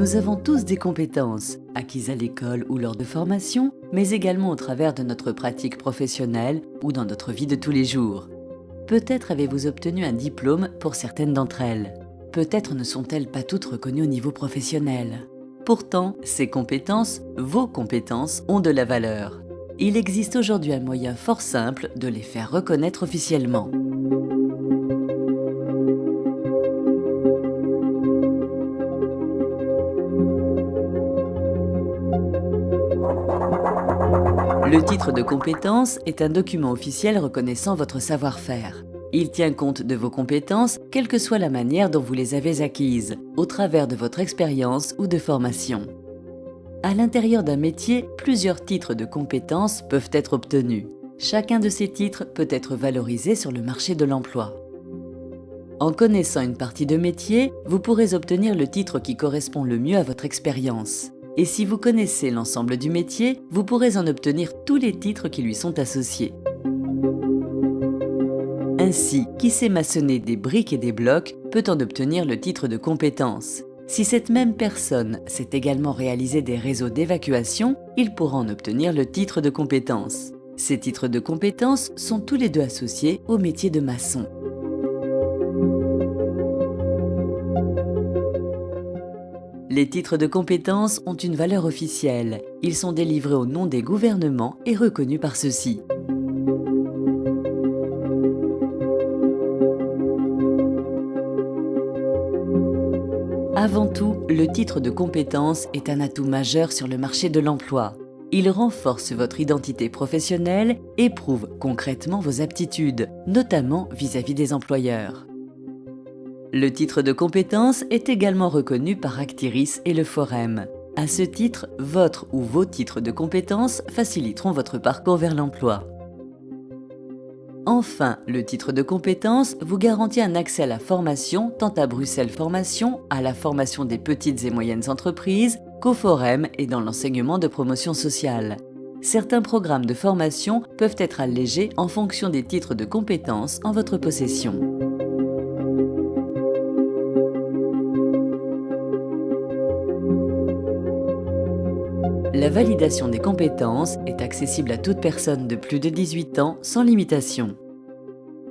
Nous avons tous des compétences, acquises à l'école ou lors de formation, mais également au travers de notre pratique professionnelle ou dans notre vie de tous les jours. Peut-être avez-vous obtenu un diplôme pour certaines d'entre elles. Peut-être ne sont-elles pas toutes reconnues au niveau professionnel. Pourtant, ces compétences, vos compétences, ont de la valeur. Il existe aujourd'hui un moyen fort simple de les faire reconnaître officiellement. Le titre de compétence est un document officiel reconnaissant votre savoir-faire. Il tient compte de vos compétences, quelle que soit la manière dont vous les avez acquises, au travers de votre expérience ou de formation. À l'intérieur d'un métier, plusieurs titres de compétences peuvent être obtenus. Chacun de ces titres peut être valorisé sur le marché de l'emploi. En connaissant une partie de métier, vous pourrez obtenir le titre qui correspond le mieux à votre expérience. Et si vous connaissez l'ensemble du métier, vous pourrez en obtenir tous les titres qui lui sont associés. Ainsi, qui sait maçonner des briques et des blocs peut en obtenir le titre de compétence. Si cette même personne sait également réaliser des réseaux d'évacuation, il pourra en obtenir le titre de compétence. Ces titres de compétence sont tous les deux associés au métier de maçon. Les titres de compétence ont une valeur officielle. Ils sont délivrés au nom des gouvernements et reconnus par ceux-ci. Avant tout, le titre de compétence est un atout majeur sur le marché de l'emploi. Il renforce votre identité professionnelle et prouve concrètement vos aptitudes, notamment vis-à-vis des employeurs. Le titre de compétence est également reconnu par Actiris et le Forem. À ce titre, votre ou vos titres de compétence faciliteront votre parcours vers l'emploi. Enfin, le titre de compétence vous garantit un accès à la formation tant à Bruxelles Formation, à la formation des petites et moyennes entreprises, qu'au Forem et dans l'enseignement de promotion sociale. Certains programmes de formation peuvent être allégés en fonction des titres de compétence en votre possession. La validation des compétences est accessible à toute personne de plus de 18 ans sans limitation.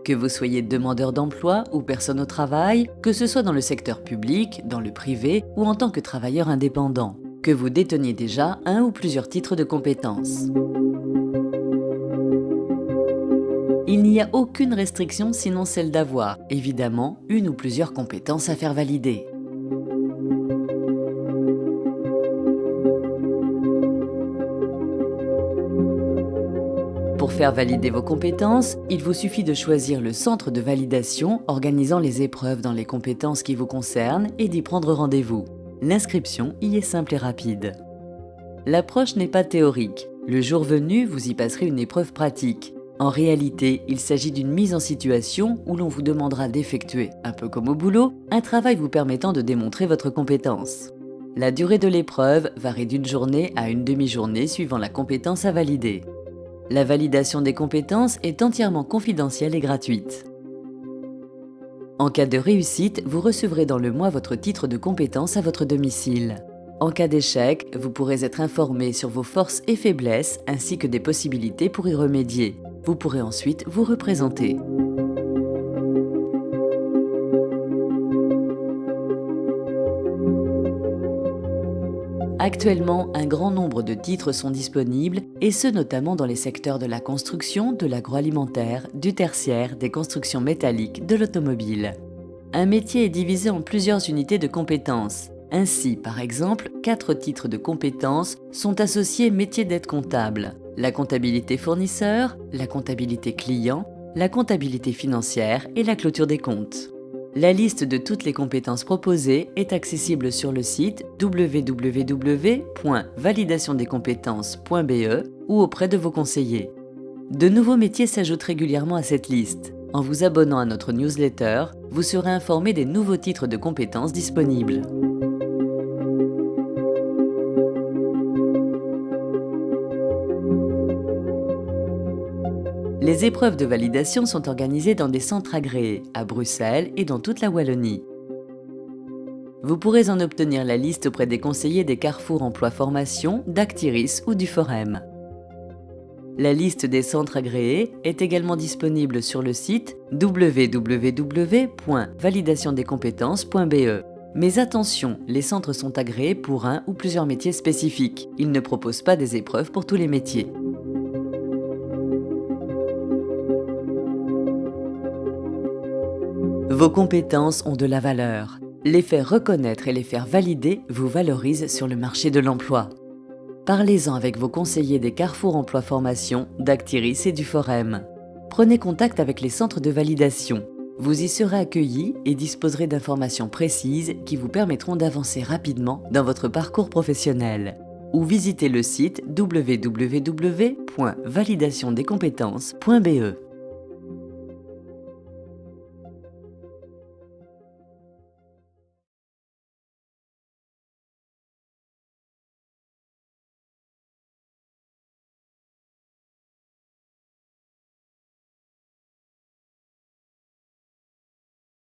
Que vous soyez demandeur d'emploi ou personne au travail, que ce soit dans le secteur public, dans le privé ou en tant que travailleur indépendant, que vous déteniez déjà un ou plusieurs titres de compétences. Il n'y a aucune restriction sinon celle d'avoir, évidemment, une ou plusieurs compétences à faire valider. Pour faire valider vos compétences, il vous suffit de choisir le centre de validation organisant les épreuves dans les compétences qui vous concernent et d'y prendre rendez-vous. L'inscription y est simple et rapide. L'approche n'est pas théorique. Le jour venu, vous y passerez une épreuve pratique. En réalité, il s'agit d'une mise en situation où l'on vous demandera d'effectuer, un peu comme au boulot, un travail vous permettant de démontrer votre compétence. La durée de l'épreuve varie d'une journée à une demi-journée suivant la compétence à valider. La validation des compétences est entièrement confidentielle et gratuite. En cas de réussite, vous recevrez dans le mois votre titre de compétence à votre domicile. En cas d'échec, vous pourrez être informé sur vos forces et faiblesses ainsi que des possibilités pour y remédier. Vous pourrez ensuite vous représenter. Actuellement, un grand nombre de titres sont disponibles, et ce notamment dans les secteurs de la construction, de l'agroalimentaire, du tertiaire, des constructions métalliques, de l'automobile. Un métier est divisé en plusieurs unités de compétences. Ainsi, par exemple, 4 titres de compétences sont associés métier d'aide comptable: la comptabilité fournisseur, la comptabilité client, la comptabilité financière et la clôture des comptes. La liste de toutes les compétences proposées est accessible sur le site www.validationdescompétences.be ou auprès de vos conseillers. De nouveaux métiers s'ajoutent régulièrement à cette liste. En vous abonnant à notre newsletter, vous serez informé des nouveaux titres de compétences disponibles. Les épreuves de validation sont organisées dans des centres agréés, à Bruxelles et dans toute la Wallonie. Vous pourrez en obtenir la liste auprès des conseillers des Carrefour Emploi Formation, d'Actiris ou du Forem. La liste des centres agréés est également disponible sur le site www.validationdescompétences.be. Mais attention, les centres sont agréés pour un ou plusieurs métiers spécifiques. Ils ne proposent pas des épreuves pour tous les métiers. Vos compétences ont de la valeur. Les faire reconnaître et les faire valider vous valorise sur le marché de l'emploi. Parlez-en avec vos conseillers des Carrefour Emploi Formation, d'Actiris et du Forem. Prenez contact avec les centres de validation. Vous y serez accueillis et disposerez d'informations précises qui vous permettront d'avancer rapidement dans votre parcours professionnel. Ou visitez le site www.validationdescompétences.be.